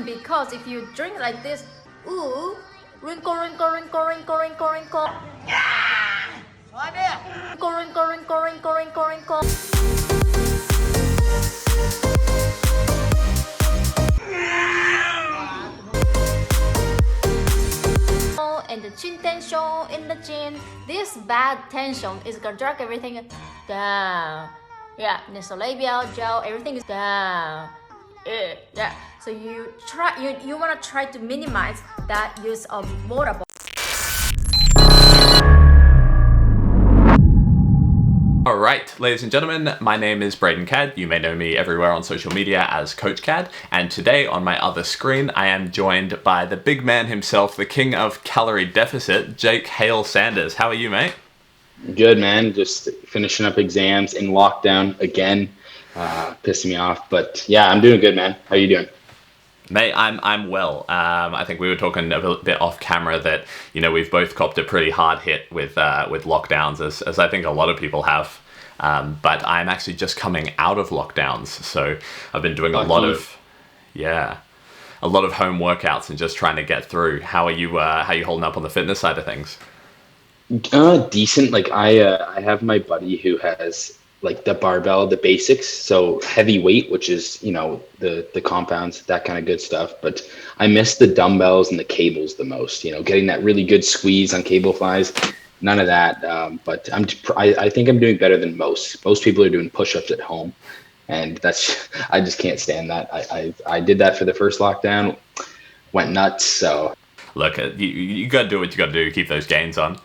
Because if you drink like this, ooh, wrinkle, wrinkle, wrinkle, wrinkle, wrinkle, wrinkle. Wrinkle, wrinkle, wrinkle, wrinkle, wrinkle, wrinkle. And the chin tension in the chin. This bad tension is gonna drag everything down. Yeah, nasolabial, jaw, everything is down. Yeah. So you wanna try to minimize that use of motor body. All right, ladies and gentlemen, my name is Cadd. You may know me everywhere on social media as Coach Cadd. And today on my other screen, I am joined by the big man himself, the king of Calorie Deficit, Jake Hale Sanders. How are you, mate? Good, man. Just finishing up exams in lockdown again, pissing me off. But yeah, I'm doing good, man. How you doing? Mate, I'm well. I think we were talking a bit off camera that, you know, we've both copped a pretty hard hit with lockdowns, as I think a lot of people have. But I'm actually just coming out of lockdowns, so I've been doing a lot of home workouts and just trying to get through. How are you holding up on the fitness side of things? Decent. Like I have my buddy who has like the barbell, the basics, so heavy weight, which is, you know, the compounds, that kind of good stuff. But I miss the dumbbells and the cables the most, you know, getting that really good squeeze on cable flies, none of that. But I think I'm doing better than most people are doing push-ups at home, and that's, I just can't stand that. I did that for the first lockdown, went nuts. So look, you got to do what you got to do, keep those gains on.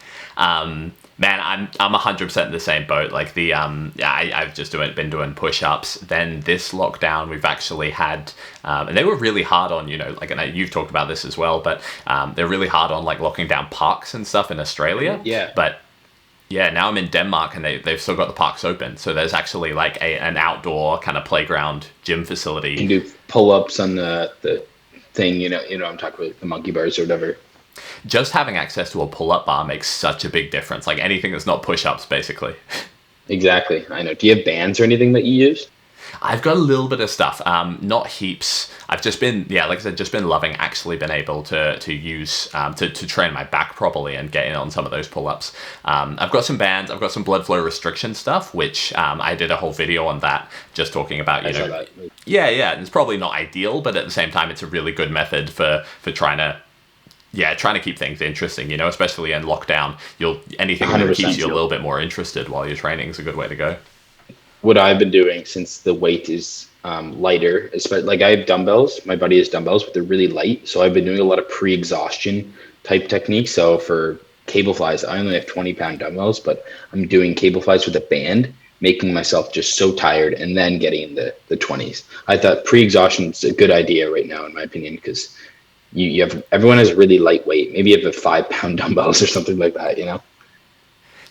Man, I'm 100% in the same boat. Like I've just been doing push-ups. Then this lockdown, we've actually had, and they were really hard on, you know, like, and you've talked about this as well, but they're really hard on like locking down parks and stuff in Australia. Yeah. But yeah, now I'm in Denmark and they've still got the parks open. So there's actually like an outdoor kind of playground gym facility. You can do pull-ups on the thing, you know, I'm talking about the monkey bars or whatever. Just having access to a pull-up bar makes such a big difference. Like anything that's not push-ups, basically. Exactly. I know. Do you have bands or anything that you use? I've got a little bit of stuff, not heaps. I've just been, like I said, just been loving actually been able to use, to train my back properly and get in on some of those pull-ups. I've got some bands, I've got some blood flow restriction stuff, which I did a whole video on that, just talking about, you know. Yeah, it's probably not ideal, but at the same time, it's a really good method for trying to keep things interesting, you know, especially in lockdown. Anything that keeps you a little bit more interested while you're training is a good way to go. What I've been doing since the weight is lighter, especially like I have dumbbells. My buddy has dumbbells, but they're really light. So I've been doing a lot of pre-exhaustion type techniques. So for cable flies, I only have 20-pound dumbbells, but I'm doing cable flies with a band, making myself just so tired and then getting in the 20s. I thought pre-exhaustion is a good idea right now, in my opinion, because you have, everyone has really lightweight. Maybe you have a 5-pound dumbbells or something like that, you know?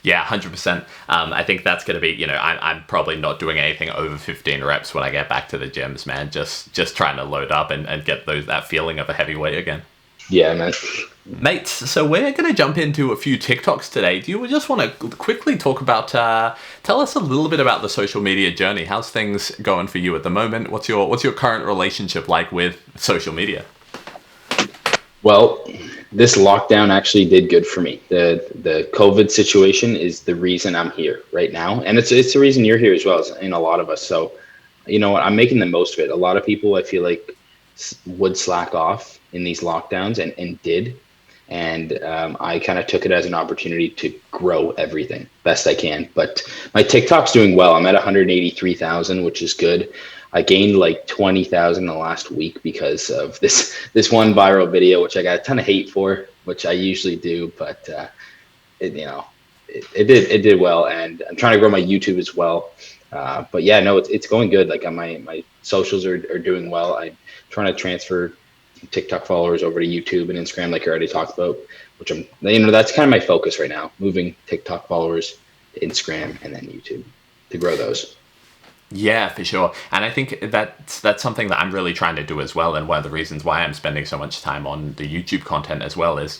Yeah, 100%. I think that's going to be, you know, I'm probably not doing anything over 15 reps when I get back to the gyms, man. Just trying to load up and get that feeling of a heavyweight again. Yeah, man. Mates, so we're going to jump into a few TikToks today. Do you just want to quickly talk about, tell us a little bit about the social media journey? How's things going for you at the moment? What's your current relationship like with social media? Well, this lockdown actually did good for me. The COVID situation is the reason I'm here right now. And it's the reason you're here as well, as in a lot of us. So, you know what, I'm making the most of it. A lot of people, I feel like, would slack off in these lockdowns and did. And I kind of took it as an opportunity to grow everything best I can. But my TikTok's doing well. I'm at 183,000, which is good. I gained like 20,000 in the last week because of this one viral video, which I got a ton of hate for, which I usually do, but it did well, and I'm trying to grow my YouTube as well. But yeah, no, it's going good. Like my socials are doing well. I'm trying to transfer TikTok followers over to YouTube and Instagram, like I already talked about, which that's kind of my focus right now, moving TikTok followers to Instagram and then YouTube to grow those. Yeah, for sure. And I think that's something that I'm really trying to do as well. And one of the reasons why I'm spending so much time on the YouTube content as well is,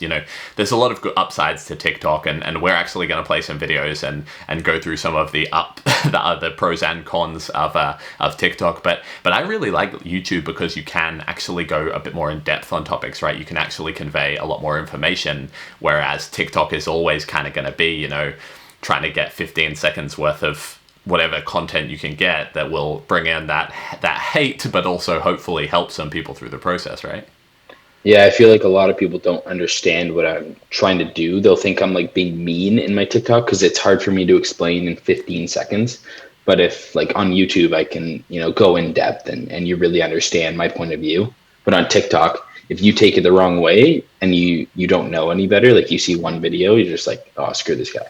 there's a lot of good upsides to TikTok, and we're actually going to play some videos and go through some of the the pros and cons of TikTok. But I really like YouTube because you can actually go a bit more in depth on topics, right? You can actually convey a lot more information, whereas TikTok is always kind of going to be, trying to get 15 seconds worth of whatever content you can get that will bring in that hate, but also hopefully help some people through the process, right? Yeah, I feel like a lot of people don't understand what I'm trying to do. They'll think I'm like being mean in my TikTok because it's hard for me to explain in 15 seconds. But if like on YouTube, I can, go in depth and you really understand my point of view. But on TikTok, if you take it the wrong way and you don't know any better, like you see one video, you're just like, oh, screw this guy,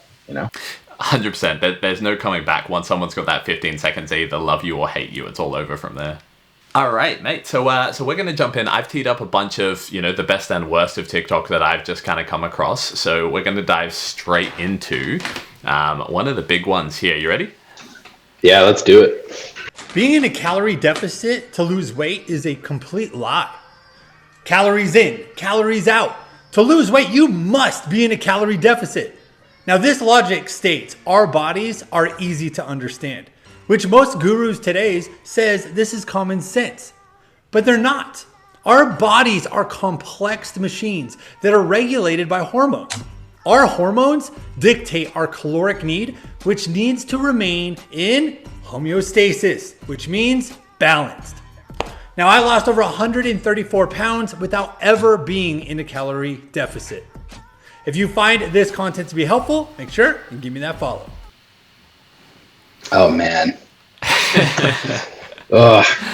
100%. There's no coming back. Once someone's got that 15 seconds, they either love you or hate you. It's all over from there. All right, mate. So we're going to jump in. I've teed up a bunch of, the best and worst of TikTok that I've just kind of come across. So we're going to dive straight into one of the big ones here. You ready? Yeah, let's do it. Being in a calorie deficit to lose weight is a complete lie. Calories in, calories out. To lose weight, you must be in a calorie deficit. Now, this logic states our bodies are easy to understand, which most gurus today says this is common sense, but they're not. Our bodies are complex machines that are regulated by hormones. Our hormones dictate our caloric need, which needs to remain in homeostasis, which means balanced. Now, I lost over 134 pounds without ever being in a calorie deficit. If you find this content to be helpful, make sure and give me that follow. Oh man.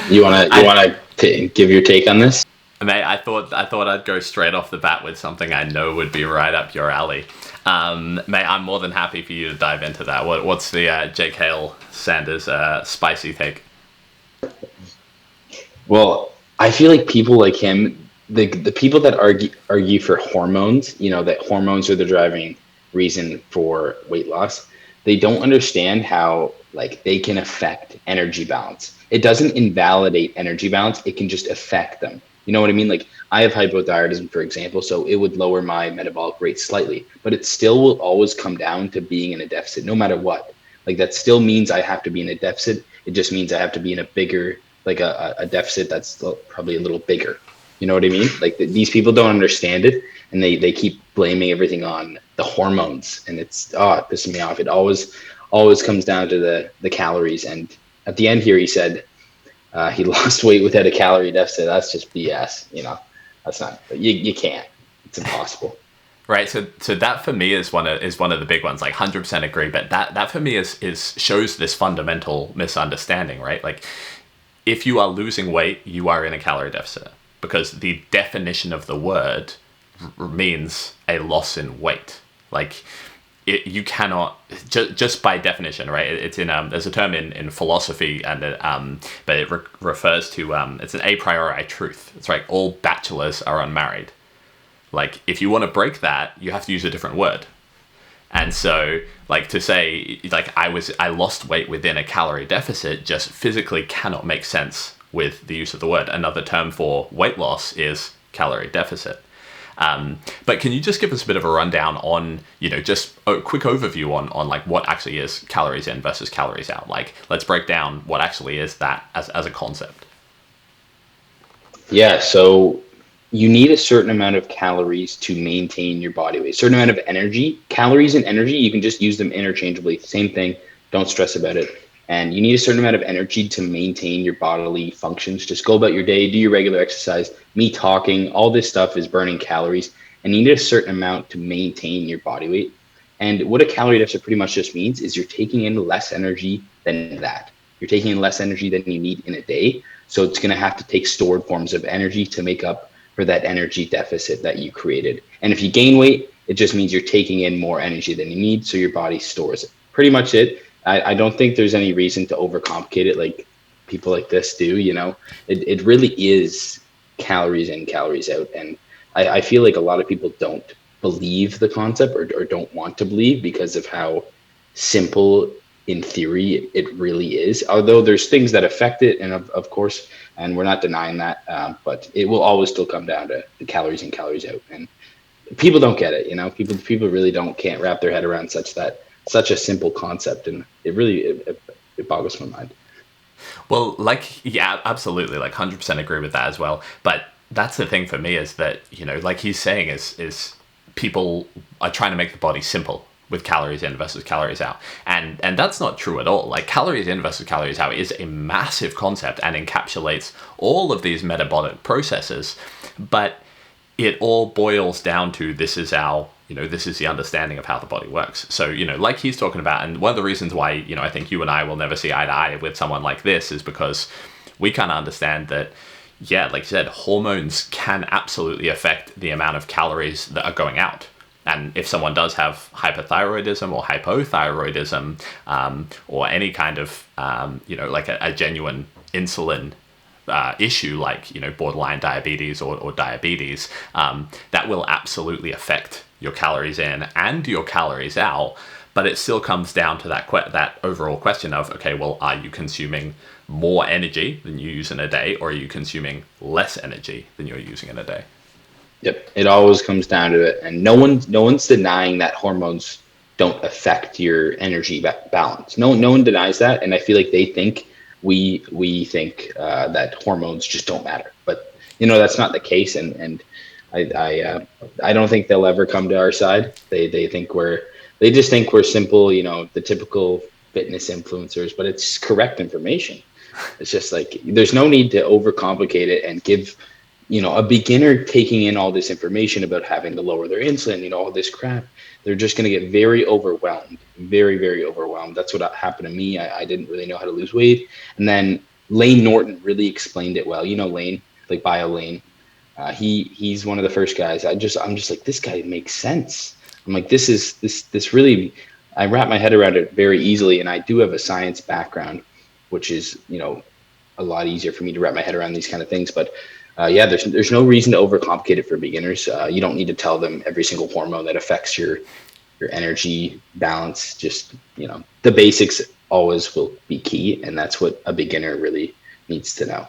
You wanna give your take on this? Mate, I thought I'd go straight off the bat with something I know would be right up your alley. Mate, I'm more than happy for you to dive into that. What's the Jake Hale Sanders spicy take? Well, I feel like people like him, the people that argue for hormones, that hormones are the driving reason for weight loss, they don't understand how like they can affect energy balance. It doesn't invalidate energy balance, it can just affect them. You know what I mean? Like I have hypothyroidism, for example, so it would lower my metabolic rate slightly, but it still will always come down to being in a deficit no matter what. Like that still means I have to be in a deficit. It just means I have to be in a bigger, like a deficit that's probably a little bigger. You know what I mean? Like these people don't understand it, and they keep blaming everything on the hormones, and it pisses me off. It always comes down to the calories. And at the end here, he said he lost weight without a calorie deficit. That's just BS. That's not. You can't. It's impossible. Right. So that for me is one of the big ones. Like 100% agree. But that for me is shows this fundamental misunderstanding. Right. Like if you are losing weight, you are in a calorie deficit. Because the definition of the word means a loss in weight. Like you cannot just by definition, right? It's in there's a term in philosophy, and but it refers to it's an a priori truth. It's like all bachelors are unmarried. Like if you want to break that, you have to use a different word. And so like to say like I lost weight within a calorie deficit just physically cannot make sense with the use of the word. Another term for weight loss is calorie deficit. But can you just give us a bit of a rundown on, just a quick overview on like what actually is calories in versus calories out? Like, let's break down what actually is that as a concept. Yeah. So you need a certain amount of calories to maintain your body weight, a certain amount of energy. Calories and energy, you can just use them interchangeably. Same thing. Don't stress about it. And you need a certain amount of energy to maintain your bodily functions. Just go about your day, do your regular exercise. Me talking, all this stuff is burning calories. And you need a certain amount to maintain your body weight. And what a calorie deficit pretty much just means is you're taking in less energy than that. You're taking in less energy than you need in a day. So it's going to have to take stored forms of energy to make up for that energy deficit that you created. And if you gain weight, it just means you're taking in more energy than you need. So your body stores it. Pretty much it. I don't think there's any reason to overcomplicate it like people like this do. It really is calories in, calories out. And I feel like a lot of people don't believe the concept or don't want to believe because of how simple in theory it really is. Although there's things that affect it, and of course, and we're not denying that, but it will always still come down to the calories in, calories out. And people don't get it, people really can't wrap their head around such a simple concept, and it boggles my mind. Well, yeah, absolutely, 100% agree with that as well. But that's the thing for me, is that, like he's saying, is people are trying to make the body simple with calories in versus calories out. And that's not true at all. Like, calories in versus calories out is a massive concept and encapsulates all of these metabolic processes. But it all boils down to, this is the understanding of how the body works. So, like he's talking about, and one of the reasons why, I think you and I will never see eye to eye with someone like this is because we kind of understand that, yeah, like you said, hormones can absolutely affect the amount of calories that are going out. And if someone does have hyperthyroidism or hypothyroidism, or any kind of, like a genuine insulin issue, like, borderline diabetes or diabetes, that will absolutely affect your calories in and your calories out. But it still comes down to that overall question of, okay, well, are you consuming more energy than you use in a day, or are you consuming less energy than you're using in a day? Yep, it always comes down to it, and no one's denying that hormones don't affect your energy balance. No one denies that, and I feel like they think we think that hormones just don't matter, but that's not the case, and I don't think they'll ever come to our side. They just think we're simple, the typical fitness influencers, but it's correct information. It's just like, there's no need to overcomplicate it and give, a beginner taking in all this information about having to lower their insulin, all this crap. They're just going to get very overwhelmed, very, very overwhelmed. That's what happened to me. I didn't really know how to lose weight. And then Lane Norton really explained it well. Lane, like Bio Lane. He's one of the first guys. I'm just like, this guy makes sense. I'm like, this really, I wrap my head around it very easily. And I do have a science background, which is, a lot easier for me to wrap my head around these kind of things. But yeah, there's no reason to overcomplicate it for beginners. You don't need to tell them every single hormone that affects your energy balance. Just, the basics always will be key. And that's what a beginner really needs to know.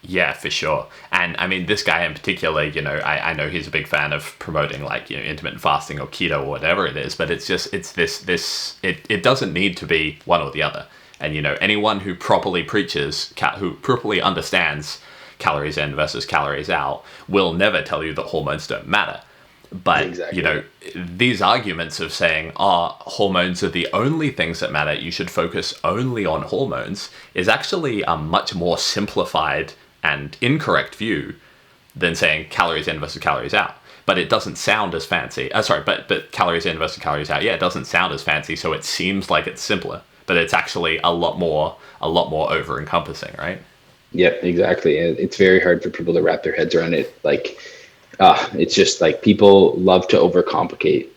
Yeah, for sure. And I mean, this guy in particular, I know he's a big fan of promoting, like, intermittent fasting or keto or whatever it is, but it doesn't need to be one or the other. And, anyone who properly preaches, who properly understands calories in versus calories out will never tell you that hormones don't matter. But, exactly. These arguments of saying, hormones are the only things that matter, you should focus only on hormones, is actually a much more simplified and incorrect view than saying calories in versus calories out. But it doesn't sound as fancy. But calories in versus calories out, yeah, it doesn't sound as fancy, so it seems like it's simpler. But it's actually a lot more over-encompassing, right? Yep, exactly. It's very hard for people to wrap their heads around it. Like, it's just like, people love to overcomplicate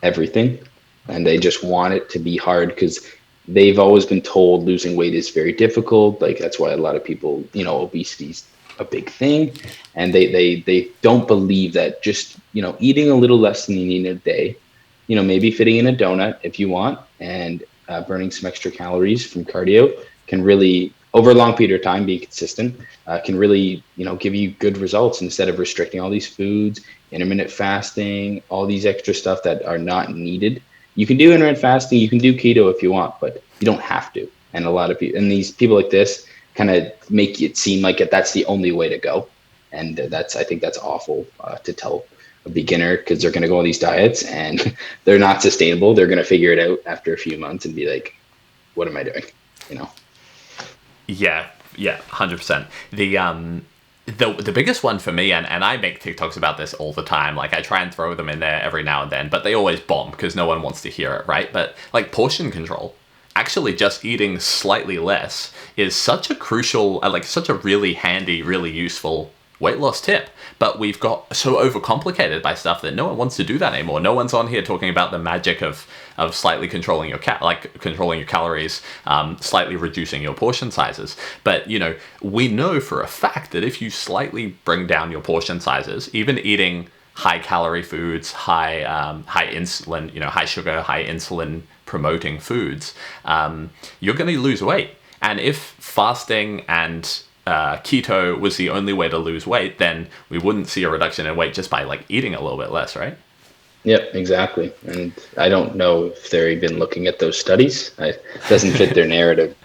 everything, and they just want it to be hard because they've always been told losing weight is very difficult. Like, that's why a lot of people, obesity's a big thing, and they don't believe that just, eating a little less than you need in a day, maybe fitting in a donut if you want, and burning some extra calories from cardio can really, over a long period of time, being consistent, can really, give you good results instead of restricting all these foods, intermittent fasting, all these extra stuff that are not needed. You can do intermittent fasting, you can do keto if you want, but you don't have to. And a lot of people, and these people like this, kind of make it seem like that's the only way to go. And I think that's awful to tell a beginner, because they're going to go on these diets and they're not sustainable. They're going to figure it out after a few months and be like, what am I doing? Yeah, 100%. The biggest one for me, and I make TikToks about this all the time, like I try and throw them in there every now and then, but they always bomb because no one wants to hear it, right? But like, portion control, actually just eating slightly less is such a crucial, such a really handy, really useful weight loss tip. But we've got so overcomplicated by stuff that no one wants to do that anymore. No one's on here talking about the magic of slightly controlling your controlling your calories, slightly reducing your portion sizes. But we know for a fact that if you slightly bring down your portion sizes, even eating high calorie foods, high insulin, high sugar, high insulin promoting foods, you're going to lose weight. And if fasting and keto was the only way to lose weight, then we wouldn't see a reduction in weight just by like eating a little bit less, right? Yep, exactly. And I don't know if they're even looking at those studies. It doesn't fit their narrative,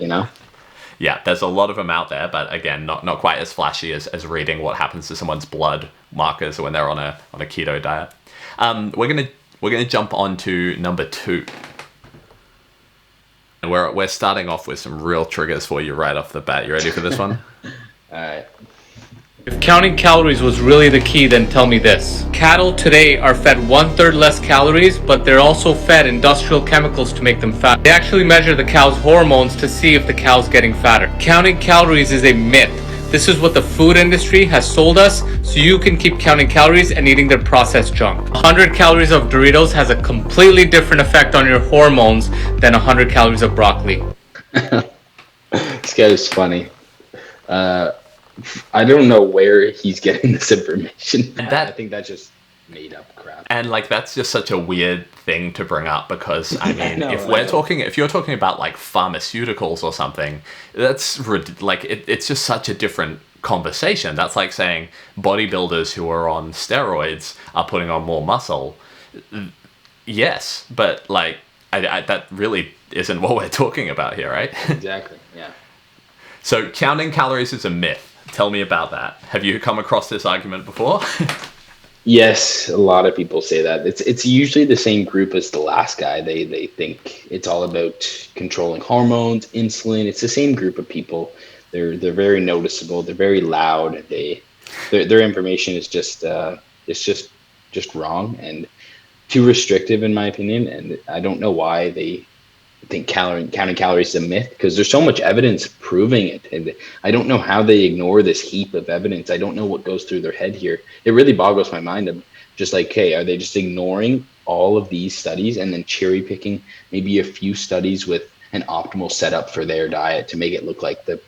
Yeah, there's a lot of them out there, but again, not quite as flashy as reading what happens to someone's blood markers when they're on a keto diet. We're gonna jump on to number 2. And we're starting off with some real triggers for you right off the bat. You ready for this one? All right. If counting calories was really the key, then tell me this. Cattle today are fed 1/3 less calories, but they're also fed industrial chemicals to make them fat. They actually measure the cow's hormones to see if the cow's getting fatter. Counting calories is a myth. This is what the food industry has sold us, so you can keep counting calories and eating their processed junk. 100 calories of Doritos has a completely different effect on your hormones than 100 calories of broccoli. This guy is funny. I don't know where he's getting this information. I think that's just made up crap. And like that's just such a weird thing to bring up because I mean, if you're talking about like pharmaceuticals or something, that's like it's just such a different conversation. That's like saying bodybuilders who are on steroids are putting on more muscle. Yes, but like I that really isn't what we're talking about here, right? Exactly. Yeah. So counting calories is a myth. Tell me about that. Have you come across this argument before? Yes, a lot of people say that. It's usually the same group as the last guy. They think it's all about controlling hormones, insulin. It's the same group of people. They're very noticeable. They're very loud. Their information is just wrong and too restrictive in my opinion. And I don't know why they think counting calories is a myth because there's so much evidence proving it, and I don't know how they ignore this heap of evidence. I don't know what goes through their head here. It really boggles my mind. I'm just like, hey, are they just ignoring all of these studies and then cherry picking maybe a few studies with an optimal setup for their diet to make it look like the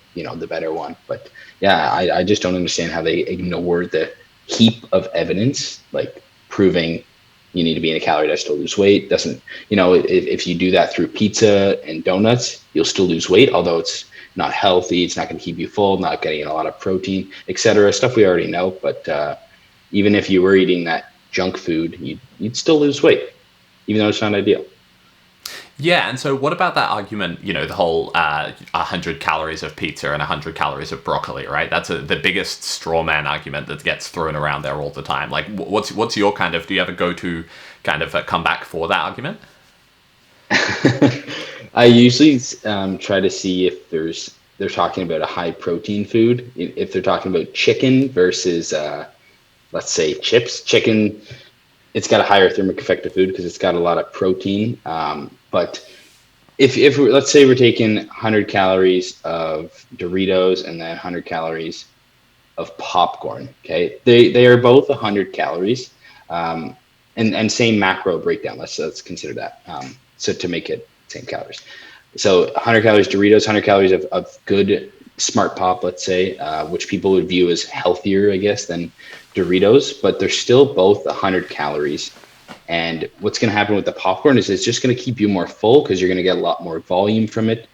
better one? But yeah, I just don't understand how they ignore the heap of evidence like proving you need to be in a calorie deficit to lose weight. Doesn't, if you do that through pizza and donuts, you'll still lose weight, although it's not healthy. It's not going to keep you full, not getting a lot of protein, etc. Stuff we already know. But even if you were eating that junk food, you'd still lose weight, even though it's not ideal. Yeah, and so what about that argument, the whole 100 calories of pizza and 100 calories of broccoli, right? That's the biggest straw man argument that gets thrown around there all the time. Like, what's your do you have a go-to kind of comeback for that argument? I usually try to see if they're talking about a high protein food. If they're talking about chicken versus, let's say, chips. Chicken, it's got a higher thermic effect of food because it's got a lot of protein. But if let's say we're taking 100 calories of Doritos and then 100 calories of popcorn, okay, they are both 100 calories, and same macro breakdown. Let's consider that. So to make it same calories, so 100 calories Doritos, 100 calories of good Smart Pop, let's say, which people would view as healthier, I guess, than Doritos, but they're still both 100 calories. And what's going to happen with the popcorn is it's just going to keep you more full because you're going to get a lot more volume from it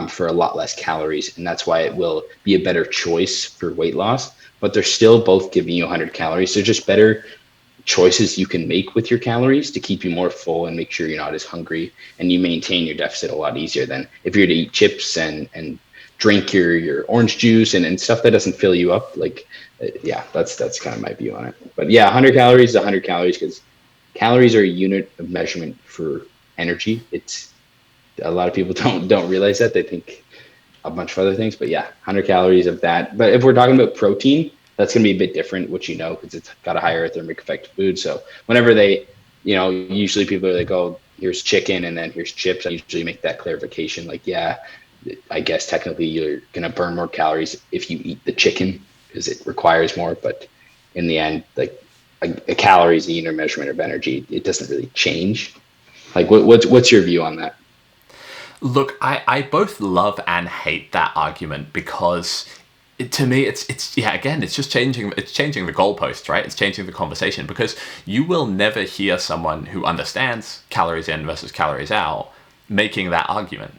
for a lot less calories. And that's why it will be a better choice for weight loss. But they're still both giving you 100 calories. They're just better choices you can make with your calories to keep you more full and make sure you're not as hungry and you maintain your deficit a lot easier than if you're to eat chips and drink your orange juice and stuff that doesn't fill you up. Like, yeah, that's kind of my view on it. But yeah, 100 calories is 100 calories because calories are a unit of measurement for energy. It's a lot of people don't realize that. They think a bunch of other things, but yeah, 100 calories of that. But if we're talking about protein, that's going to be a bit different, which because it's got a higher thermic effect of food. So whenever they, usually people are like, oh, here's chicken and then here's chips. I usually make that clarification. Like, yeah, I guess technically you're going to burn more calories if you eat the chicken because it requires more. But in the end, like, a calorie is a unit measurement of energy. It doesn't really change. Like, what's your view on that? Look, I both love and hate that argument because to me, it's yeah, again, it's just changing the goalposts, right? It's changing the conversation, because you will never hear someone who understands calories in versus calories out making that argument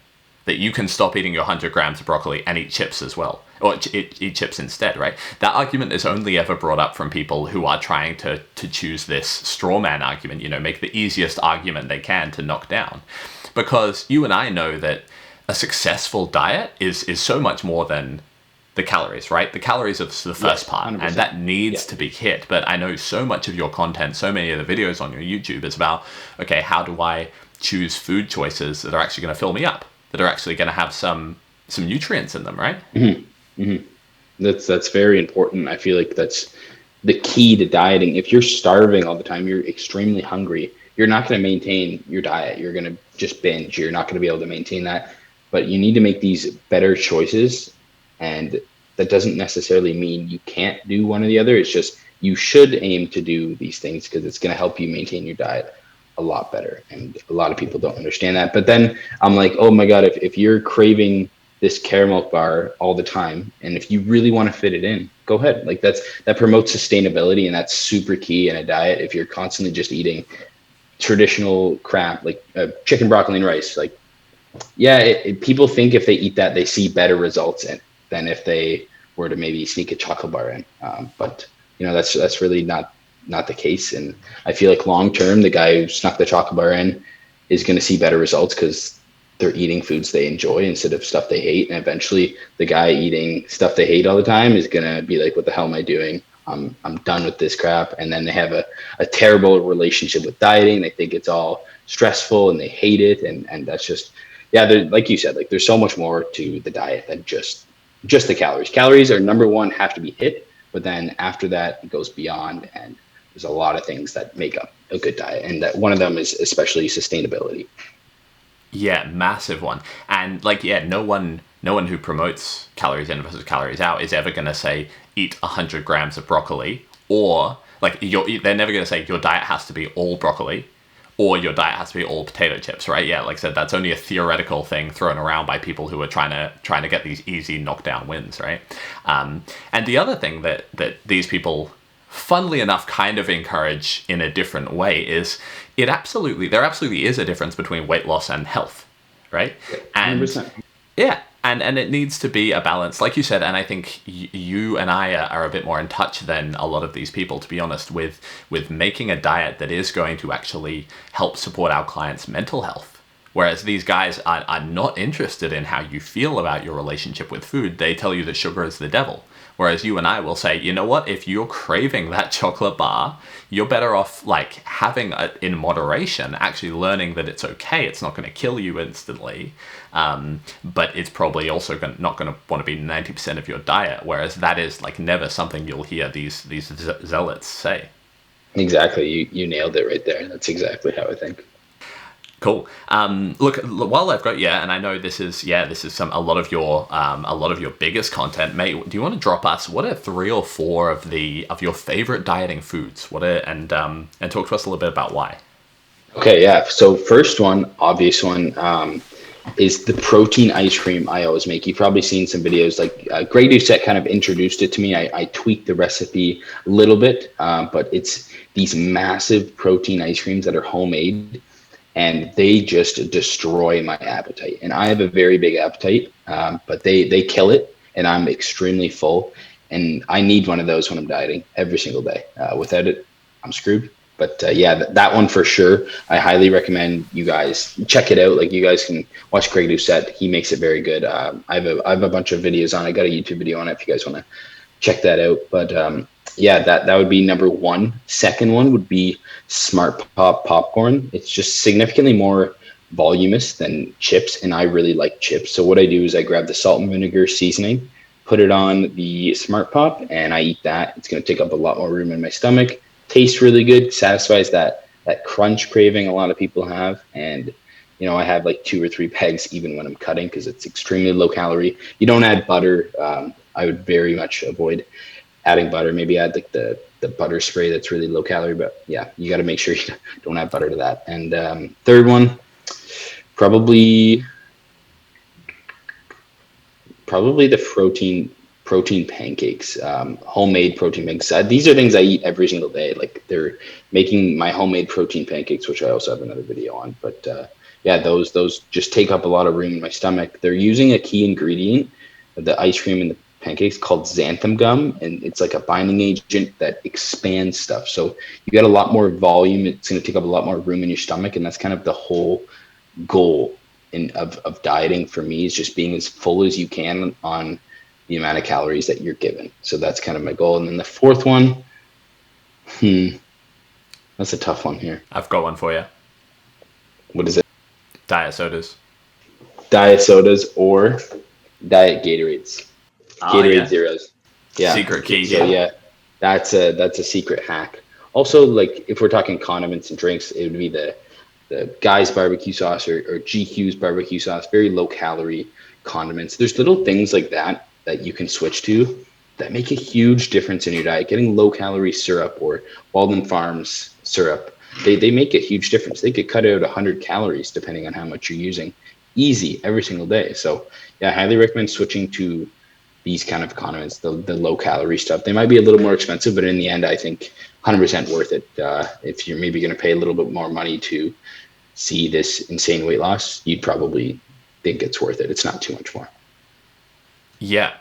that you can stop eating your 100 grams of broccoli and eat chips as well, or eat chips instead, right? That argument is only ever brought up from people who are trying to choose this straw man argument, make the easiest argument they can to knock down. Because you and I know that a successful diet is so much more than the calories, right? The calories are the first part, 100%. And that needs to be hit. But I know so much of your content, so many of the videos on your YouTube is about, okay, how do I choose food choices that are actually going to fill me up, that are actually going to have some nutrients in them, right? Mm-hmm. Mm-hmm. That's very important. I feel like that's the key to dieting. If you're starving all the time, you're extremely hungry, you're not going to maintain your diet. You're going to just binge. You're not going to be able to maintain that. But you need to make these better choices. And that doesn't necessarily mean you can't do one or the other. It's just you should aim to do these things because it's going to help you maintain your diet a lot better. And a lot of people don't understand that. But then I'm like, oh my God, if you're craving this caramel bar all the time, and if you really want to fit it in, go ahead. Like that promotes sustainability, and that's super key in a diet. If you're constantly just eating traditional crap like chicken, broccoli, and rice, like, yeah, people think if they eat that, they see better results than if they were to maybe sneak a chocolate bar in. But that's really not the case. And I feel like long term, the guy who snuck the chocolate bar in is going to see better results because they're eating foods they enjoy instead of stuff they hate. And eventually the guy eating stuff they hate all the time is going to be like, what the hell am I doing? I'm done with this crap. And then they have a terrible relationship with dieting. They think it's all stressful and they hate it. And that's just, yeah, like you said, like there's so much more to the diet than just the calories. Calories are number one, have to be hit. But then after that, it goes beyond. And there's a lot of things that make up a good diet. And that one of them is especially sustainability. Yeah, massive one. And like, yeah, no one who promotes calories in versus calories out is ever going to say eat 100 grams of broccoli, or like they're never going to say your diet has to be all broccoli or your diet has to be all potato chips, right? Yeah, like I said, that's only a theoretical thing thrown around by people who are trying to get these easy knockdown wins, right? And the other thing that these people, funnily enough, kind of encourage in a different way is there absolutely is a difference between weight loss and health, right? And 100%. Yeah, and it needs to be a balance, like you said. And I think you and I are a bit more in touch than a lot of these people, to be honest, with making a diet that is going to actually help support our clients' mental health. Whereas these guys are not interested in how you feel about your relationship with food. They tell you that sugar is the devil. Whereas you and I will say, you know what, if you're craving that chocolate bar, you're better off like having it in moderation, actually learning that it's okay. It's not going to kill you instantly, but it's probably also not going to want to be 90% of your diet. Whereas that is like never something you'll hear these zealots say. Exactly. You nailed it right there. That's exactly how I think. Cool. Look, while I've got you, and I know this is a lot of your biggest content, mate. Do you want to drop us what are 3 or 4 of your favorite dieting foods? And talk to us a little bit about why. Okay, yeah. So first one, obvious one, is the protein ice cream I always make. You've probably seen some videos like Greg Doucette kind of introduced it to me. I tweaked the recipe a little bit, but it's these massive protein ice creams that are homemade. And they just destroy my appetite. And I have a very big appetite, but they kill it. And I'm extremely full. And I need one of those when I'm dieting every single day. Without it, I'm screwed. But yeah, that one for sure. I highly recommend you guys check it out. Like you guys can watch Greg Doucette. He makes it very good. I have a bunch of videos on it. I got a YouTube video on it if you guys want to check that out. But yeah, that would be number one. Second one would be Smart Pop popcorn. It's just significantly more voluminous than chips, and I really like chips. So what I do is I grab the salt and vinegar seasoning, put it on the Smart Pop, and I eat that. It's going to take up a lot more room in my stomach. Tastes really good, satisfies that crunch craving a lot of people have. And I have like 2 or 3 pegs even when I'm cutting because it's extremely low calorie. You don't add butter. I would very much avoid adding butter. Maybe add like the butter spray that's really low calorie, but yeah, you got to make sure you don't add butter to that. And third one, probably the protein pancakes, homemade protein pancakes. These are things I eat every single day. Like they're making my homemade protein pancakes, which I also have another video on. But yeah, those just take up a lot of room in my stomach. They're using a key ingredient of the ice cream and the pancakes called xanthan gum, and it's like a binding agent that expands stuff. So you get a lot more volume. It's going to take up a lot more room in your stomach, and that's kind of the whole goal of dieting for me, is just being as full as you can on the amount of calories that you're given. So that's kind of my goal. And then the fourth one, that's a tough one here. I've got one for you. What is it? Diet sodas. Diet sodas or diet Gatorades. Gatorade Zeros. Yeah. Secret key. So yeah, that's a secret hack. Also, like if we're talking condiments and drinks, it would be the Guy's barbecue sauce or GQ's barbecue sauce, very low calorie condiments. There's little things like that you can switch to that make a huge difference in your diet. Getting low calorie syrup or Walden Farms syrup, they make a huge difference. They could cut out 100 calories depending on how much you're using, easy every single day. So yeah, I highly recommend switching to these kind of condiments, the low calorie stuff. They might be a little more expensive, but in the end, I think 100% worth it. If you're maybe going to pay a little bit more money to see this insane weight loss, you'd probably think it's worth it. It's not too much more. Yeah.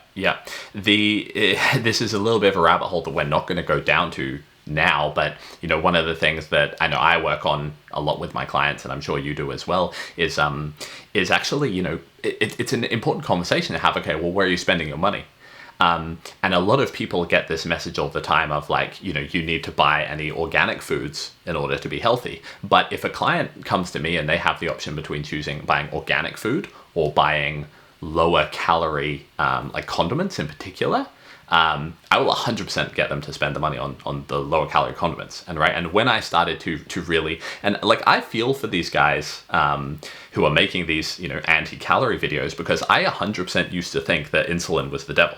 This is a little bit of a rabbit hole that we're not going to go down to now, but one of the things that I know I work on a lot with my clients, and I'm sure you do as well, is actually it's an important conversation to have. Okay, well, where are you spending your money? And a lot of people get this message all the time of like, you need to buy any organic foods in order to be healthy. But if a client comes to me and they have the option between choosing buying organic food or buying lower calorie like condiments in particular, I will 100% get them to spend the money on the lower calorie condiments. And when I started to really, and like I feel for these guys who are making these anti-calorie videos, because I 100% used to think that insulin was the devil.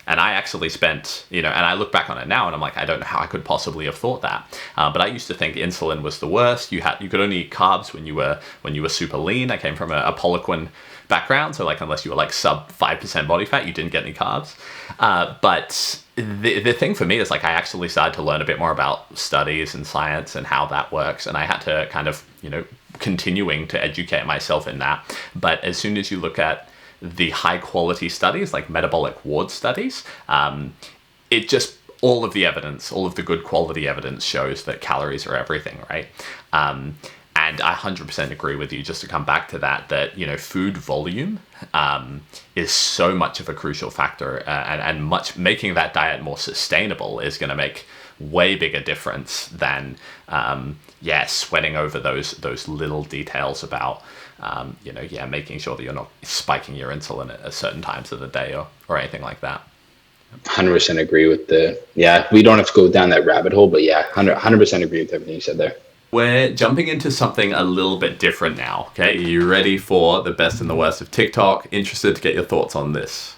And I actually spent, and I look back on it now and I'm like, I don't know how I could possibly have thought that. But I used to think insulin was the worst. You could only eat carbs when you were super lean. I came from a Poliquin background, so like unless you were like sub 5% body fat, you didn't get any carbs. But the thing for me is like I actually started to learn a bit more about studies and science and how that works, and I had to kind of continuing to educate myself in that. But as soon as you look at the high quality studies like metabolic ward studies, it just all of the good quality evidence shows that calories are everything, right? And I 100% agree with you, just to come back to that food volume is so much of a crucial factor, and making that diet more sustainable is going to make way bigger difference than sweating over those little details about making sure that you're not spiking your insulin at certain times of the day or anything like that. 100% agree with we don't have to go down that rabbit hole, but 100% agree with everything you said there. We're jumping into something a little bit different now, okay? Are you ready for the best and the worst of TikTok? Interested to get your thoughts on this.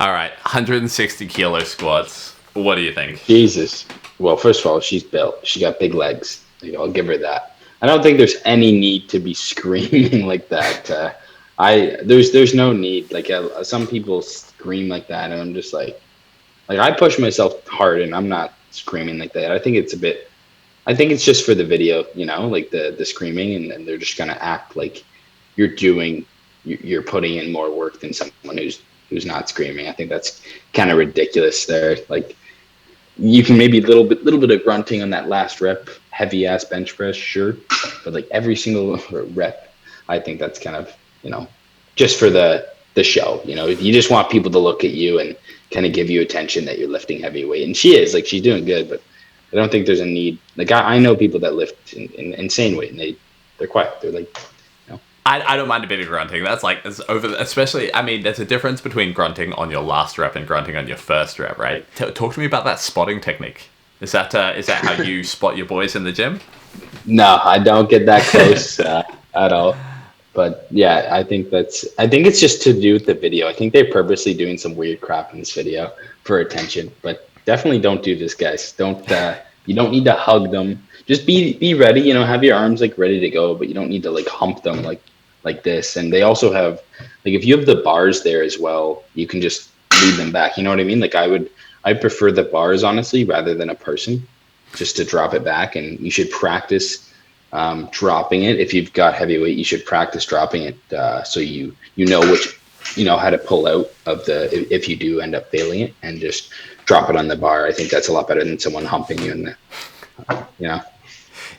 All right, 160 kilo squats. What do you think? Jesus. Well, first of all, she's built. She got big legs. I'll give her that. I don't think there's any need to be screaming like that. There's no need. Like some people scream like that, and I'm just like I push myself hard, and I'm not screaming like that. I think it's just for the video, like the screaming, and they're just gonna act like you're putting in more work than someone who's not screaming. I think that's kind of ridiculous there. Like you can maybe little bit of grunting on that last rep, heavy ass bench press, sure, but like every single rep, I think that's kind of just for the show. You just want people to look at you and kind of give you attention that you're lifting heavy weight, and she's doing good, but I don't think there's a need. Like I know people that lift in insane weight, and they're quiet. They're like, I don't mind a bit of grunting. That's like, it's over, especially, I mean, there's a difference between grunting on your last rep and grunting on your first rep, right? Talk to me about that spotting technique. Is that how you spot your boys in the gym? No, I don't get that close at all. But yeah, I think it's just to do with the video. I think they're purposely doing some weird crap in this video for attention. But definitely don't do this, guys. You don't need to hug them. Just be ready, you know, have your arms like ready to go, but you don't need to like hump them like this. And they also have, like, if you have the bars there as well, you can just lead them back. You know what I mean? Like I prefer the bars, honestly, rather than a person, just to drop it back. And you should practice dropping it. If you've got heavy weight, you should practice dropping it so you know how to pull out of if you do end up failing it, and just drop it on the bar. I think that's a lot better than someone humping you in the, you know.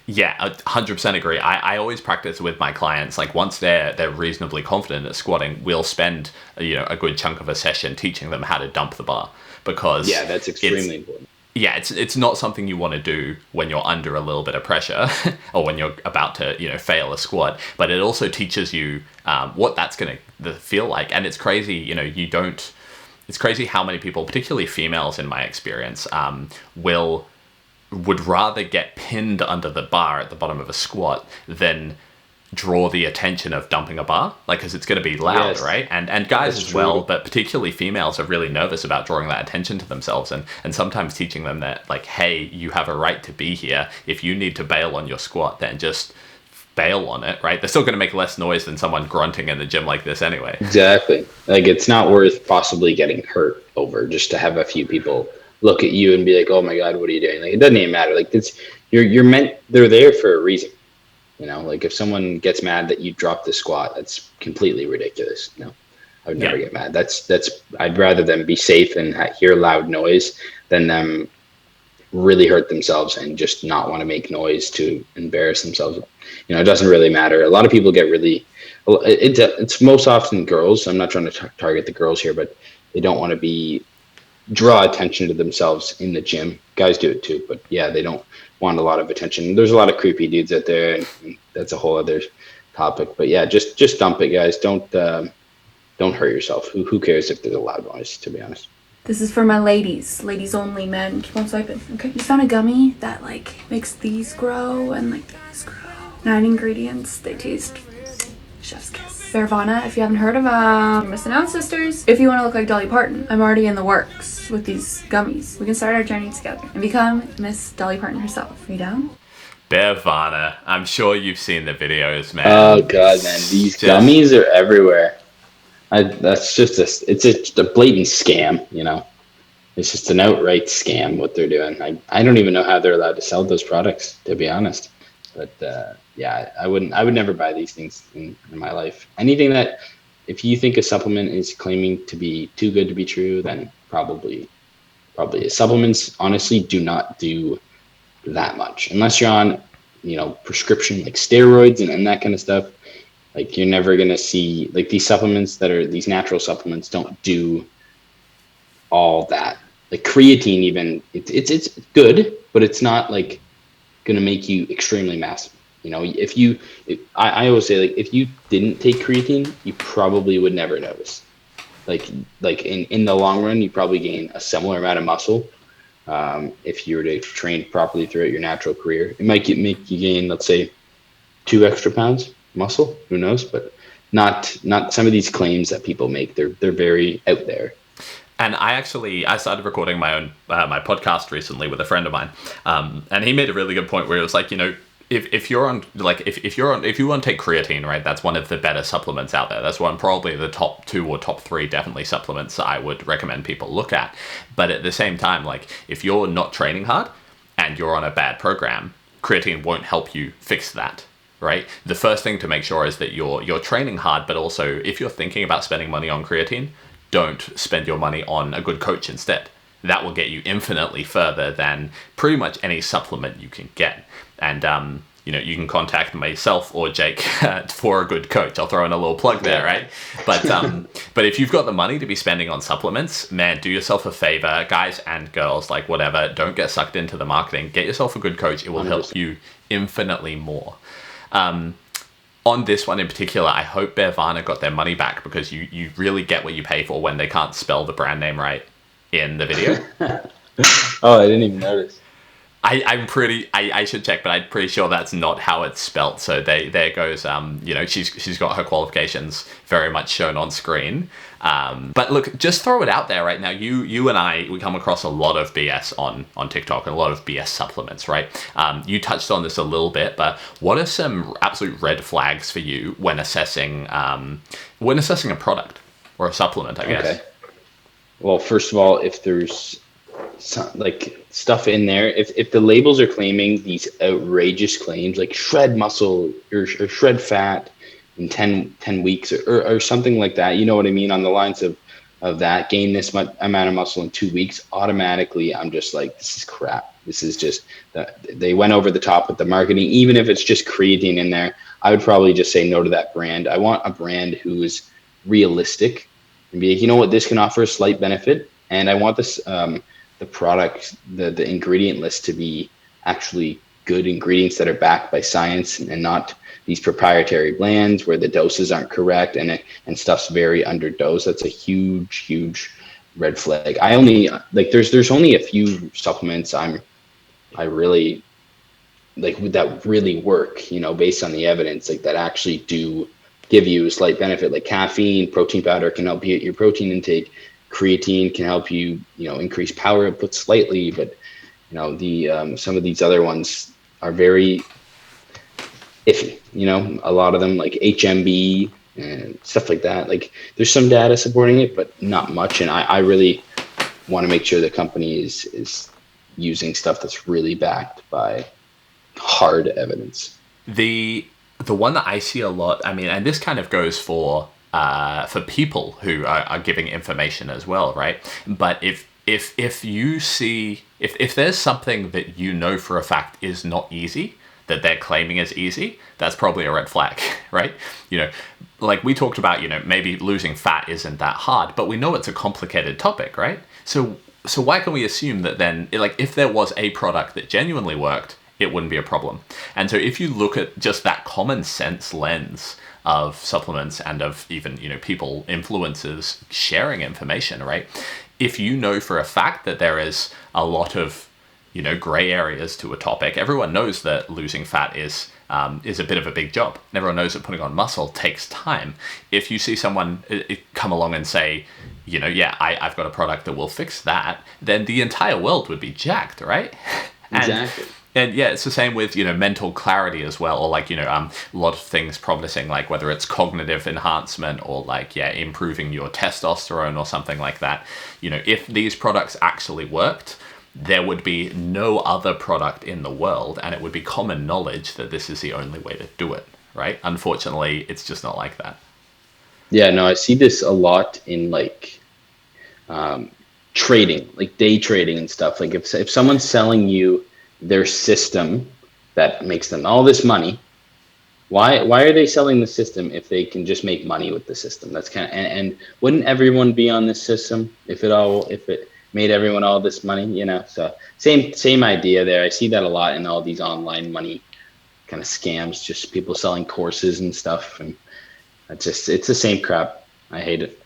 Yeah, 100% agree. I always practice with my clients. Like, once they're reasonably confident at squatting, we'll spend a good chunk of a session teaching them how to dump the bar, because that's extremely important. Yeah, it's not something you want to do when you're under a little bit of pressure or when you're about to fail a squat. But it also teaches you what that's going to feel like. And it's crazy, it's crazy how many people, particularly females in my experience, would rather get pinned under the bar at the bottom of a squat than draw the attention of dumping a bar, like, because it's going to be loud. Yes. Right? And guys as well, but particularly females are really nervous about drawing that attention to themselves, and sometimes teaching them that, like, hey, you have a right to be here. If you need to bail on your squat, then just bail on it, right? They're still going to make less noise than someone grunting in the gym like this anyway. Exactly. Like, it's not worth possibly getting hurt over just to have a few people look at you and be like, oh my God, what are you doing? Like, it doesn't even matter. Like, they're there for a reason. Like, if someone gets mad that you drop the squat, that's completely ridiculous. No, I would never get mad. I'd rather them be safe and hear loud noise than them really hurt themselves and just not want to make noise to embarrass themselves. It doesn't really matter. A lot of people get really, it's most often girls. I'm not trying to target the girls here, but they don't want to draw attention to themselves in the gym. Guys do it too, but yeah, they don't want a lot of attention. There's a lot of creepy dudes out there, and that's a whole other topic. But yeah, just dump it, guys. Don't hurt yourself. Who cares if there's a loud noise, to be honest. This is for my ladies only, men. Keep on swiping. Okay, just found a gummy that makes these grow and these grow. 9 ingredients. They taste chef's kiss. Bearvana, if you haven't heard of them, you're missing out, sisters. If you want to look like Dolly Parton, I'm already in the works with these gummies. We can start our journey together and become Miss Dolly Parton herself. Are you down? Bearvana, I'm sure you've seen the videos, man. Oh God, man, these gummies are everywhere. It's just a blatant scam, It's just an outright scam what they're doing. I don't even know how they're allowed to sell those products, to be honest. But yeah, I would never buy these things in my life. Anything that, if you think a supplement is claiming to be too good to be true, then probably is. Supplements honestly do not do that much unless you're on, prescription like steroids and that kind of stuff. Like, you're never gonna see, like, these supplements these natural supplements don't do all that. Like creatine, even it's good, but it's not like gonna make you extremely massive. I always say, like, if you didn't take creatine, you probably would never notice. Like in the long run, you probably gain a similar amount of muscle if you were to train properly throughout your natural career. It might make you gain, let's say, 2 extra pounds muscle. Who knows? But not some of these claims that people make. They're very out there. And I started recording my own my podcast recently with a friend of mine, and he made a really good point where it was like, if you want to take creatine, right, that's one of the better supplements out there. That's probably the top 2 or top 3 definitely supplements I would recommend people look at. But at the same time, like, if you're not training hard and you're on a bad program, creatine won't help you fix that. Right? The first thing to make sure is that you're training hard, but also, if you're thinking about spending money on creatine, don't spend your money on a good coach instead. That will get you infinitely further than pretty much any supplement you can get. And you can contact myself or Jake for a good coach. I'll throw in a little plug there, right? But if you've got the money to be spending on supplements, man, do yourself a favor, guys and girls, like, whatever. Don't get sucked into the marketing. Get yourself a good coach. It will 100%. Help you infinitely more. on this one in particular, I hope Bearvana got their money back, because you really get what you pay for when they can't spell the brand name right in the video. Oh, I didn't even notice. I should check, but I'm pretty sure that's not how it's spelt. So there goes, she's got her qualifications very much shown on screen. But look, just throw it out there right now. You and we come across a lot of BS on TikTok, and a lot of BS supplements, right? You touched on this a little bit, but what are some absolute red flags for you when assessing a product or a supplement, I guess? Okay. Well, first of all, if there's stuff in there, if the labels are claiming these outrageous claims like shred muscle or shred fat in 10 weeks or something like that, you know what I mean, on the lines of that, gain this amount of muscle in 2 weeks, automatically I'm just like, this is crap. This is just they went over the top with the marketing. Even if it's just creatine in there, I would probably just say no to that brand. I want a brand who is realistic and be like, you know what, this can offer a slight benefit, and I want this the product, the ingredient list to be actually good ingredients that are backed by science, and not these proprietary blends where the doses aren't correct and stuff's very underdosed. That's a huge red flag. I only there's only a few supplements I really like that really work, based on the evidence, that actually do give you a slight benefit, like caffeine. Protein powder can help you at your protein intake. Creatine can help you, increase power output slightly, but some of these other ones are very iffy. A lot of them, like HMB and stuff like that. Like, there's some data supporting it, but not much. And I really want to make sure the company is using stuff that's really backed by hard evidence. The one that I see a lot, I mean, and this kind of goes for people who are giving information as well, right? But if you see, if there's something that for a fact is not easy, that they're claiming is easy, that's probably a red flag, right? Like we talked about, maybe losing fat isn't that hard, but we know it's a complicated topic, right? So why can we assume that then, if there was a product that genuinely worked, it wouldn't be a problem? And so if you look at just that common sense lens of supplements and of even, people, influencers sharing information, right? If you know for a fact that there is a lot of, gray areas to a topic, everyone knows that losing fat is a bit of a big job. And everyone knows that putting on muscle takes time. If you see someone come along and say, I've got a product that will fix that, then the entire world would be jacked, right? Exactly. And yeah, it's the same with, mental clarity as well, or a lot of things promising, like whether it's cognitive enhancement or improving your testosterone or something like that. If these products actually worked, there would be no other product in the world, and it would be common knowledge that this is the only way to do it, right? Unfortunately, it's just not like that. Yeah, no, I see this a lot in trading, like day trading and stuff. Like if someone's selling you their system that makes them all this money, why are they selling the system if they can just make money with the system? That's kind of, and wouldn't everyone be on this system if it made everyone all this money, So same idea there. I see that a lot in all these online money kind of scams, just people selling courses and stuff, and it's the same crap. I hate it.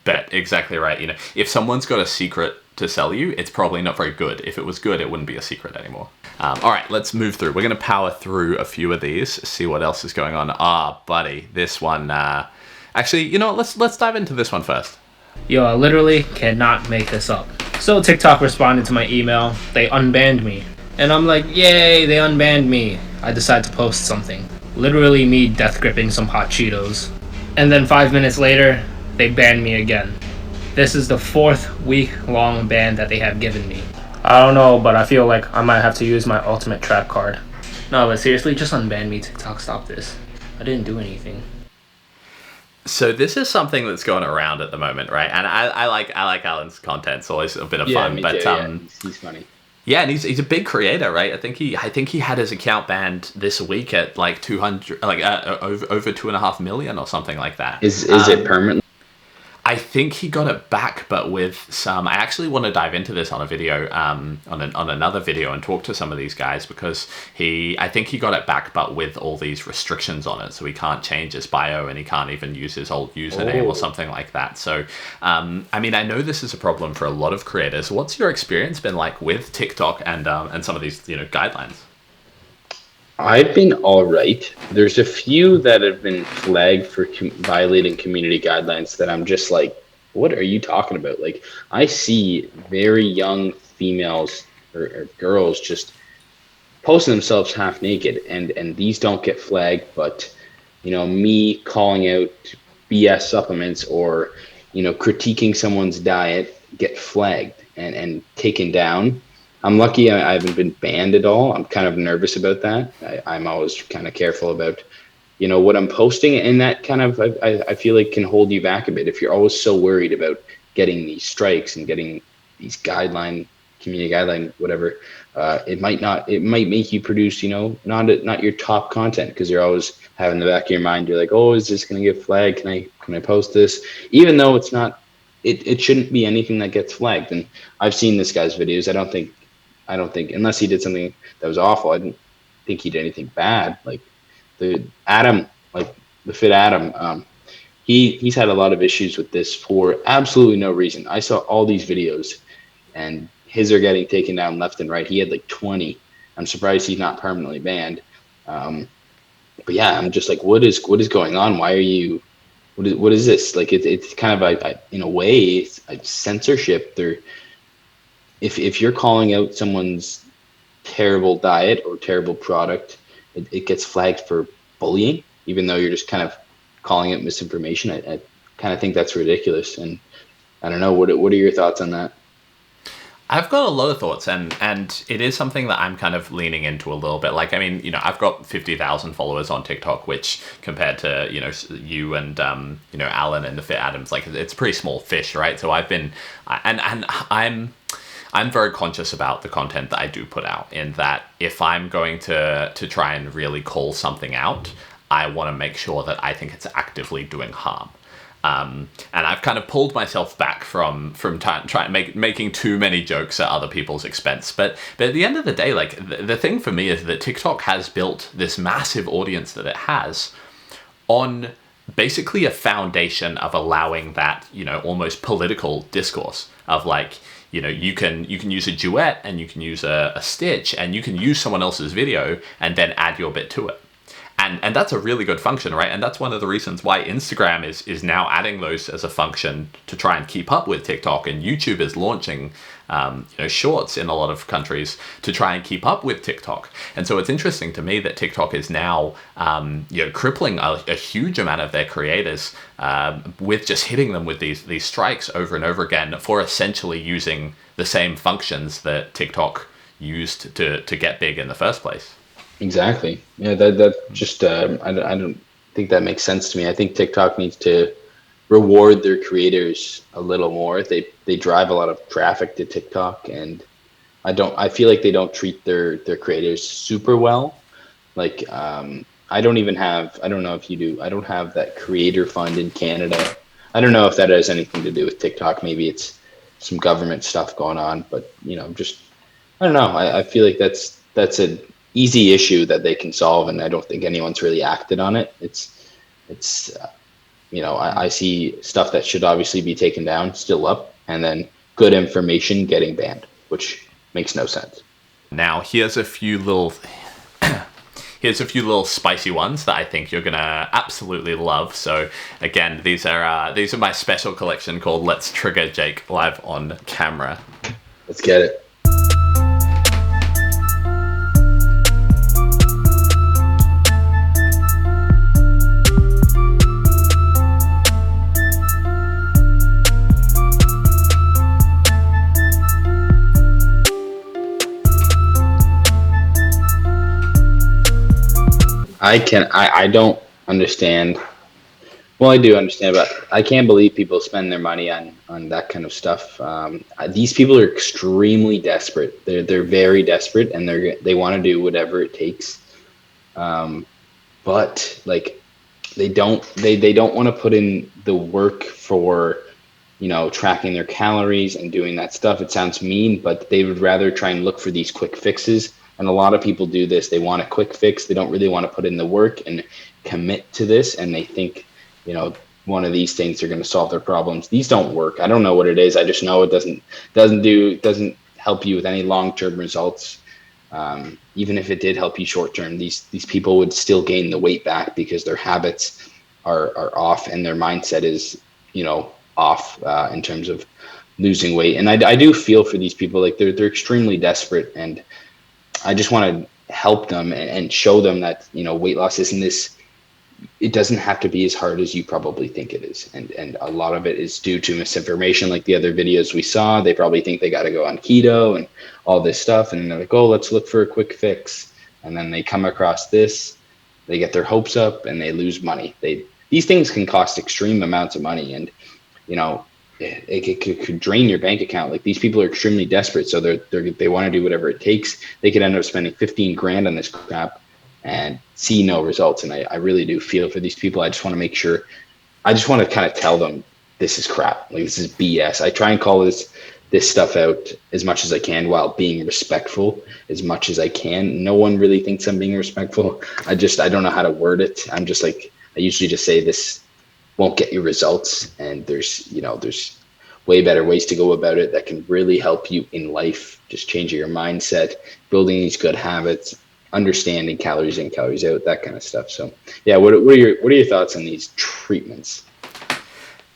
Bet, exactly right. If someone's got a secret to sell you, it's probably not very good. If it was good, it wouldn't be a secret anymore. All right, let's move through. We're going to power through a few of these, see what else is going on. Buddy, this one. Actually, let's dive into this one first. Yo, I literally cannot make this up. So TikTok responded to my email. They unbanned me. And I'm like, yay, they unbanned me. I decide to post something. Literally me death gripping some hot Cheetos. And then 5 minutes later, they banned me again. This is the 4th week-long ban that they have given me. I don't know, but I feel like I might have to use my ultimate trap card. No, but seriously, just unban me, TikTok. Stop this. I didn't do anything. So this is something that's going around at the moment, right? And I like Alan's content. It's always a bit of fun. But he's funny. Yeah, and he's a big creator, right? I think he had his account banned this week at like 200, over 2.5 million or something like that. Is it permanent? I think he got it back, but with some. I actually want to dive into this on a video, on another video, and talk to some of these guys, because I think he got it back, but with all these restrictions on it, so he can't change his bio and he can't even use his old username or something like that. So, I mean, I know this is a problem for a lot of creators. What's your experience been like with TikTok and some of these guidelines? I've been all right. There's a few that have been flagged for violating community guidelines that I'm just like, what are you talking about? Like, I see very young females or girls just posting themselves half naked, and these don't get flagged, but me calling out BS supplements or critiquing someone's diet get flagged and taken down. I'm lucky I haven't been banned at all. I'm kind of nervous about that. I'm always kind of careful about, what I'm posting, and that kind of, I feel like can hold you back a bit. If you're always so worried about getting these strikes and getting these community guideline, whatever, it might make you produce, not your top content, because you're always having in the back of your mind, you're like, oh, is this going to get flagged? Can I post this? Even though it's not, it shouldn't be anything that gets flagged. And I've seen this guy's videos. I don't think, unless he did something that was awful, I didn't think he did anything bad. Like the fit Adam, he's had a lot of issues with this for absolutely no reason. I saw all these videos, and his are getting taken down left and right. He had like 20. I'm surprised he's not permanently banned. But yeah, I'm just like, what is going on? Why are you? What is this? Like it's kind of in a way, it's censorship. If you're calling out someone's terrible diet or terrible product, it gets flagged for bullying, even though you're just kind of calling it misinformation. I kind of think that's ridiculous. And I don't know, what are your thoughts on that? I've got a lot of thoughts, and it is something that I'm kind of leaning into a little bit. Like, I mean, I've got 50,000 followers on TikTok, which compared to, you and, Alan and the Fit Adams, like, it's pretty small fish, right? So I've been, and I'm very conscious about the content that I do put out, in that if I'm going to try and really call something out, I want to make sure that I think it's actively doing harm. And I've kind of pulled myself back from making too many jokes at other people's expense. But at the end of the day, like, the thing for me is that TikTok has built this massive audience that it has on basically a foundation of allowing that, almost political discourse of like, you can use a duet, and you can use a stitch, and you can use someone else's video and then add your bit to it. And that's a really good function, right? And that's one of the reasons why Instagram is now adding those as a function to try and keep up with TikTok, and YouTube is launching shorts in a lot of countries to try and keep up with TikTok. And so it's interesting to me that TikTok is now crippling a huge amount of their creators with just hitting them with these strikes over and over again for essentially using the same functions that TikTok used to get big in the first place. Exactly. Yeah, that just I don't think that makes sense to me. I think TikTok needs to reward their creators a little more. They drive a lot of traffic to TikTok, and I feel like they don't treat their creators super well. Like I don't know if you do. I don't have that creator fund in Canada. I don't know if that has anything to do with TikTok. Maybe it's some government stuff going on, but I don't know. I feel like that's an easy issue that they can solve, and I don't think anyone's really acted on it. I see stuff that should obviously be taken down still up, and then good information getting banned, which makes no sense. Now here's a few little spicy ones that I think you're gonna absolutely love. So again, these are my special collection called Let's Trigger Jake Live on Camera. Let's get it. I don't understand. Well, I do understand, but I can't believe people spend their money on that kind of stuff. These people are extremely desperate. They're very desperate, and they want to do whatever it takes. But like they don't want to put in the work for tracking their calories and doing that stuff. It sounds mean, but they would rather try and look for these quick fixes. And a lot of people do this. They want a quick fix. They don't really want to put in the work and commit to this. And they think, one of these things are going to solve their problems. These don't work. I don't know what it is. I just know it doesn't help you with any long-term results. Even if it did help you short-term, these people would still gain the weight back because their habits are off and their mindset is, off in terms of losing weight. And I do feel for these people, like they're extremely desperate, and I just want to help them and show them that, weight loss isn't this, it doesn't have to be as hard as you probably think it is. And a lot of it is due to misinformation. Like the other videos we saw, they probably think they got to go on keto and all this stuff. And they're like, oh, let's look for a quick fix. And then they come across this, they get their hopes up and they lose money. These things can cost extreme amounts of money, and, it could drain your bank account. Like, these people are extremely desperate. So they want to do whatever it takes. They could end up spending 15 grand on this crap and see no results. And I really do feel for these people. I just want to kind of tell them this is crap. Like, this is BS. I try and call this stuff out as much as I can while being respectful as much as I can. No one really thinks I'm being respectful. I don't know how to word it. I'm just like, I usually just say this won't get you results. And there's way better ways to go about it that can really help you in life. Just changing your mindset, building these good habits, understanding calories in, calories out, that kind of stuff. So yeah, what are your thoughts on these treatments?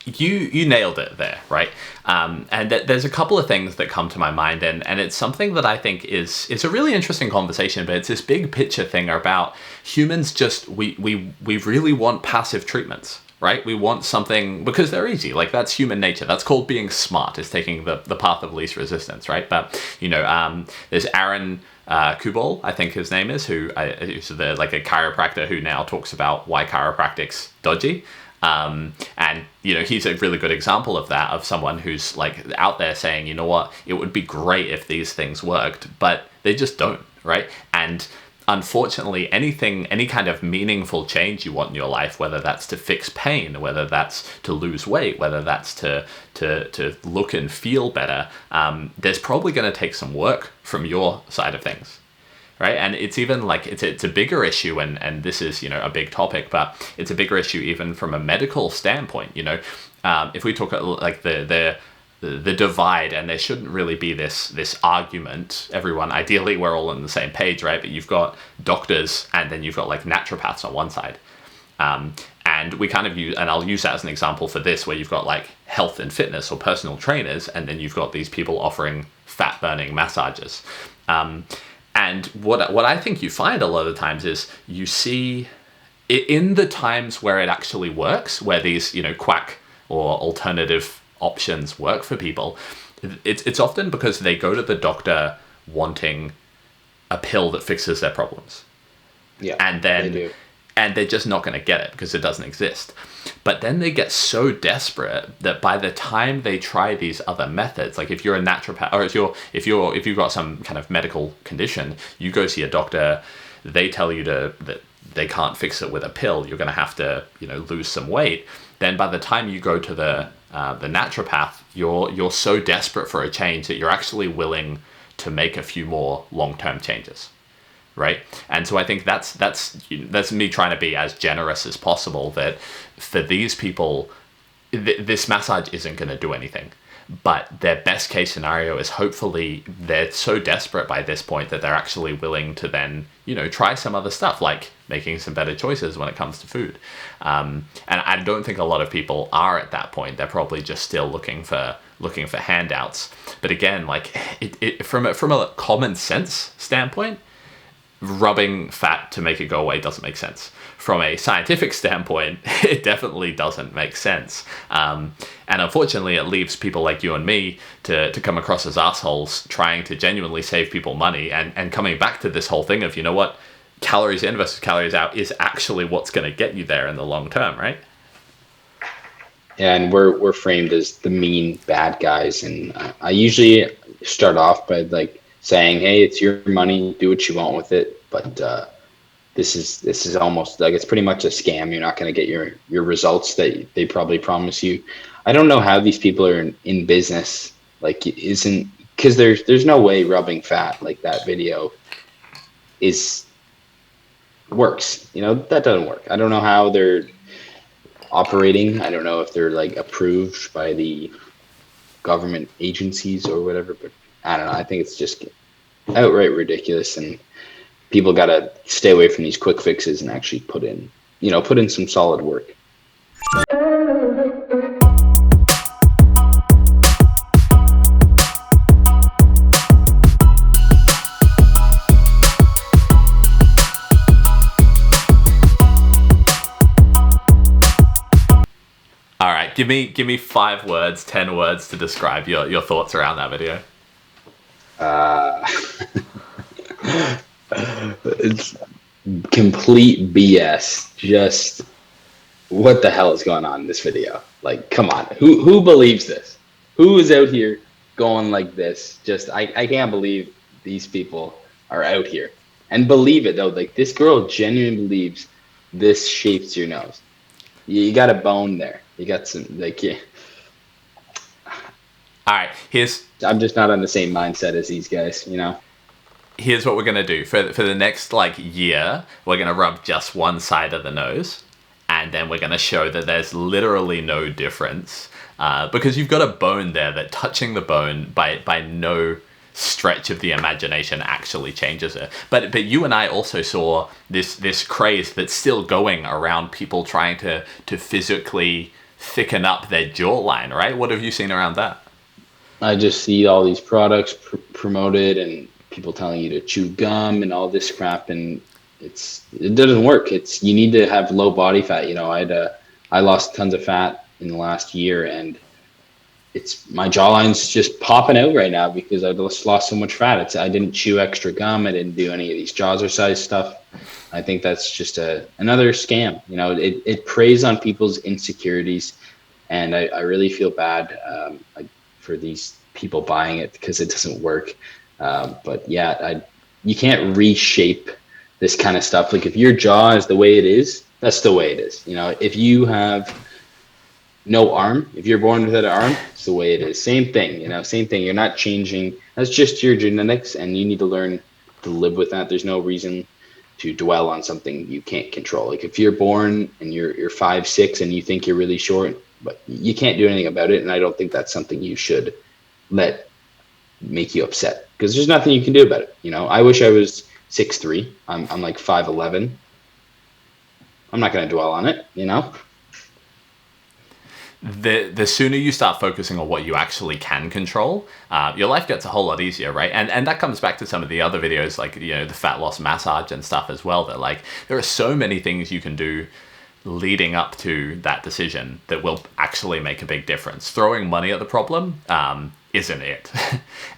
You nailed it there, right? And there's a couple of things that come to my mind, and it's something that I think is a really interesting conversation, but it's this big picture thing about humans. Just we really want passive treatments, right? We want something because they're easy. Like, that's human nature. That's called being smart, is taking the path of least resistance, right? But there's Aaron Kubal, I think his name is, who's like a chiropractor who now talks about why chiropractic's dodgy. And he's a really good example of that, of someone who's like out there saying, you know what, it would be great if these things worked, but they just don't, right? And unfortunately, any kind of meaningful change you want in your life, whether that's to fix pain, whether that's to lose weight, whether that's to look and feel better, there's probably going to take some work from your side of things. Right. And it's even like it's a bigger issue, and this is, a big topic, but it's a bigger issue even from a medical standpoint. If we talk like the divide, and there shouldn't really be this argument. Everyone, ideally, we're all on the same page, right? But you've got doctors, and then you've got like naturopaths on one side. And we kind of use, and I'll use that as an example for this, where you've got like health and fitness or personal trainers, and then you've got these people offering fat burning massages. And what I think you find a lot of the times is you see it in the times where it actually works, where these, quack or alternative options work for people. It's often because they go to the doctor wanting a pill that fixes their problems. Yeah, and they're just not going to get it because it doesn't exist. But then they get so desperate that by the time they try these other methods, like if you're a naturopath, or if you've got some kind of medical condition, you go see a doctor, they tell you that they can't fix it with a pill. You're going to have to, lose some weight. Then by the time you go to the naturopath, you're so desperate for a change that you're actually willing to make a few more long-term changes. Right. And so I think that's me trying to be as generous as possible, that for these people, this massage isn't going to do anything. But their best case scenario is hopefully they're so desperate by this point that they're actually willing to then, try some other stuff, like making some better choices when it comes to food. And I don't think a lot of people are at that point. They're probably just still looking for handouts. But again, like from a common sense standpoint, rubbing fat to make it go away doesn't make sense. From a scientific standpoint, it definitely doesn't make sense. And unfortunately, it leaves people like you and me to come across as assholes trying to genuinely save people money, and coming back to this whole thing of, calories in versus calories out is actually what's going to get you there in the long term, right? Yeah, and we're framed as the mean bad guys. And I usually start off by like saying, hey, it's your money, do what you want with it. But this is almost like, it's pretty much a scam. You're not going to get your results that they probably promise you. I don't know how these people are in business. Like, isn't because there's no way rubbing fat like that video is works. You know, that doesn't work. I don't know how they're operating. I don't know if they're like approved by the government agencies or whatever, but I don't know. I think it's just outright ridiculous, and people got to stay away from these quick fixes and actually put in some solid work. All right, give me 5 words, 10 words to describe your thoughts around that video. It's complete BS. Just what the hell is going on in this video? Like, come on, who believes this? Who is out here going like this? Just I can't believe these people are out here and believe it though. Like, this girl genuinely believes this shapes your nose. You got a bone there. You got some, like, yeah. All right, I'm just not on the same mindset as these guys, you know? Here's what we're going to do. For the next, like, year, we're going to rub just one side of the nose, and then we're going to show that there's literally no difference, because you've got a bone there that touching the bone by no stretch of the imagination actually changes it. But you and I also saw this craze that's still going around people trying to physically thicken up their jawline, right? What have you seen around that? I just see all these products promoted and people telling you to chew gum and all this crap, and it doesn't work. You need to have low body fat. You know, I lost tons of fat in the last year, and my jawline's just popping out right now because I just lost so much fat. I didn't chew extra gum. I didn't do any of these jazzercise stuff. I think that's just another scam. You know, it preys on people's insecurities, and I really feel bad for these people buying it because it doesn't work. But yeah, you can't reshape this kind of stuff. Like, if your jaw is the way it is, that's the way it is. You know, if you have no arm, if you're born without an arm, it's the way it is. Same thing, you know, same thing. You're not changing. That's just your genetics, and you need to learn to live with that. There's no reason to dwell on something you can't control. Like, if you're born and you're 5'6" and you think you're really short, but you can't do anything about it, and I don't think that's something you should let make you upset, because there's nothing you can do about it. You know, I wish I was 6'3". I'm like 5'11". I'm not going to dwell on it, you know. The sooner you start focusing on what you actually can control, your life gets a whole lot easier, right? And that comes back to some of the other videos, like, you know, the fat loss massage and stuff as well, that, like, there are so many things you can do leading up to that decision that will actually make a big difference. Throwing money at the problem isn't it.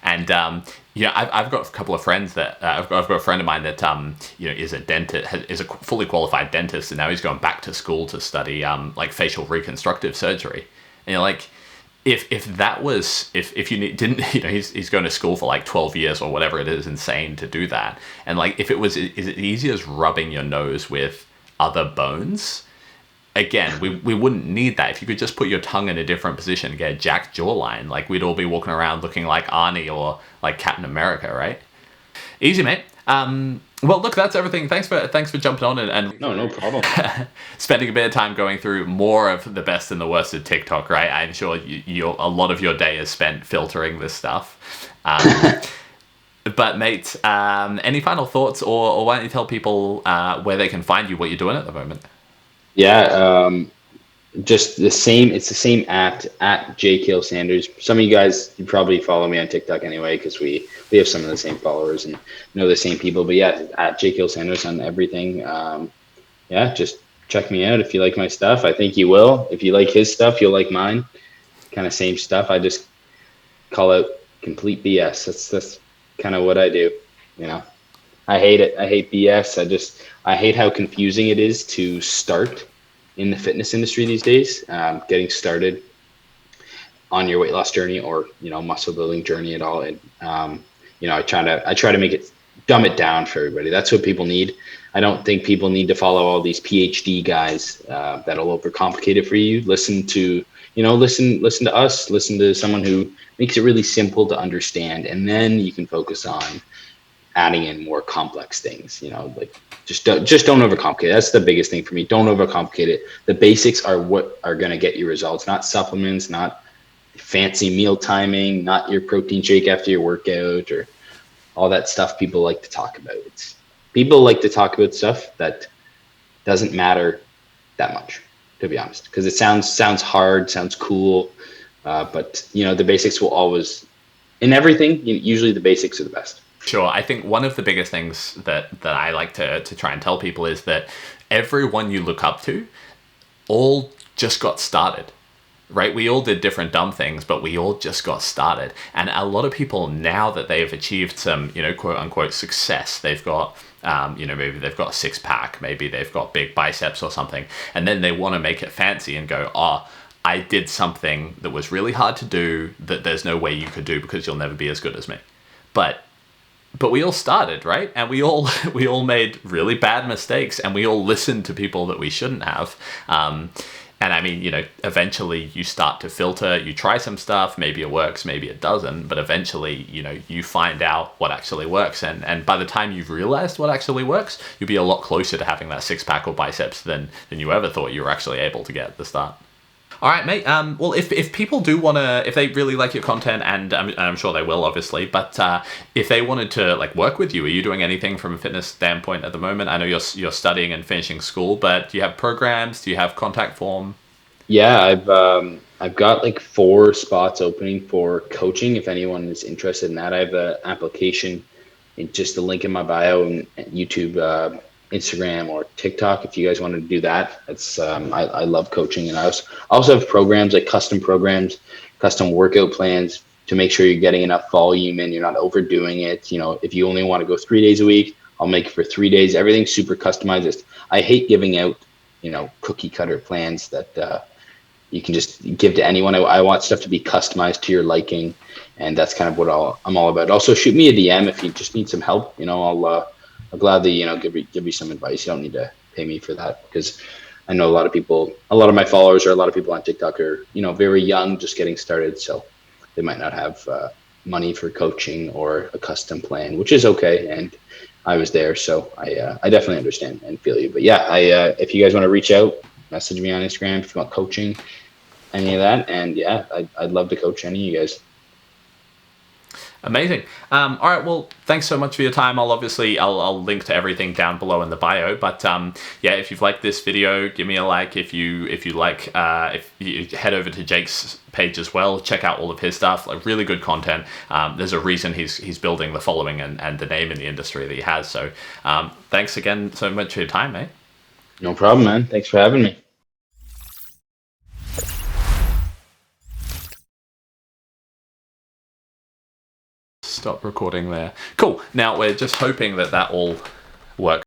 And yeah, I've got a couple of friends that I've got a friend of mine that you know, is a dentist, is a fully qualified dentist, and now he's going back to school to study like facial reconstructive surgery. And you're like, if you didn't, you know, he's going to school for like 12 years or whatever it is, insane to do that. And like, if it was as easy as rubbing your nose with other bones, again, we wouldn't need that. If you could just put your tongue in a different position and get a jacked jawline, like, we'd all be walking around looking like Arnie or like Captain America, right? Easy, mate. Well, look, that's everything. Thanks for jumping on and no problem. spending a bit of time going through more of the best and the worst of TikTok, right? I'm sure a lot of your day is spent filtering this stuff. But mate, any final thoughts, or why don't you tell people where they can find you, what you're doing at the moment? Yeah, just the same. It's the same at JKL Sanders. Some of you guys, you probably follow me on TikTok anyway, because we have some of the same followers and know the same people. But yeah, at JKL Sanders on everything. Yeah, just check me out if you like my stuff. I think you will. If you like his stuff, you'll like mine. Kind of same stuff. I just call out complete BS. That's kind of what I do. You know, I hate it. I hate BS. I hate how confusing it is to start in the fitness industry these days. Getting started on your weight loss journey, or, you know, muscle building journey at all. And you know, I try to dumb it down for everybody. That's what people need. I don't think people need to follow all these PhD guys that'll overcomplicate it for you. Listen to us, listen to someone who makes it really simple to understand, and then you can focus on adding in more complex things. Like just don't overcomplicate it. That's the biggest thing for me. Don't overcomplicate it. The basics are what are going to get you results, not supplements, not fancy meal timing, not your protein shake after your workout, or all that stuff people like to talk about. People like to talk about stuff that doesn't matter that much, to be honest, because it sounds hard, sounds cool, but the basics will always, in everything, usually the basics are the best. Sure. I think one of the biggest things that I like to try and tell people is that everyone you look up to all just got started. Right? We all did different dumb things, but we all just got started. And a lot of people, now that they've achieved some, quote unquote success, they've got, maybe they've got a 6-pack, maybe they've got big biceps or something, and then they want to make it fancy and go, I did something that was really hard to do that there's no way you could do because you'll never be as good as me. But we all started, right? And we all made really bad mistakes, and we all listened to people that we shouldn't have. And I mean, eventually you start to filter, you try some stuff, maybe it works, maybe it doesn't, but eventually, you find out what actually works. And by the time you've realized what actually works, you'll be a lot closer to having that 6-pack or biceps than you ever thought you were actually able to get at the start. All right, mate. Well, if people do want to, if they really like your content, and I'm sure they will, obviously, but if they wanted to work with you, are you doing anything from a fitness standpoint at the moment? I know you're studying and finishing school, but do you have programs? Do you have contact form? Yeah, I've got 4 spots opening for coaching. If anyone is interested in that, I have an application, in just the link in my bio, and YouTube, Instagram, or TikTok. If you guys wanted to do that, it's I love coaching, and I also have programs, like custom programs, custom workout plans, to make sure you're getting enough volume and you're not overdoing it. If you only want to go 3 days a week, I'll make it for 3 days. Everything's super customized. I hate giving out cookie cutter plans that you can just give to anyone. I want stuff to be customized to your liking, and that's kind of what I'm all about. Also, shoot me a DM if you just need some help. I'll gladly, give you some advice. You don't need to pay me for that, because I know a lot of my followers, or a lot of people on TikTok are, very young, just getting started. So they might not have money for coaching or a custom plan, which is okay. And I was there, so I definitely understand and feel you. But yeah, if you guys want to reach out, message me on Instagram if you want coaching, any of that. And yeah, I'd love to coach any of you guys. Amazing. All right. Well, thanks so much for your time. I'll link to everything down below in the bio. But yeah, if you've liked this video, give me a like. If you head over to Jake's page as well, check out all of his stuff. Really good content. There's a reason he's building the following and the name in the industry that he has. So thanks again so much for your time, mate. No problem, man. Thanks for having me. Stop recording there. Cool. Now we're just hoping that all works.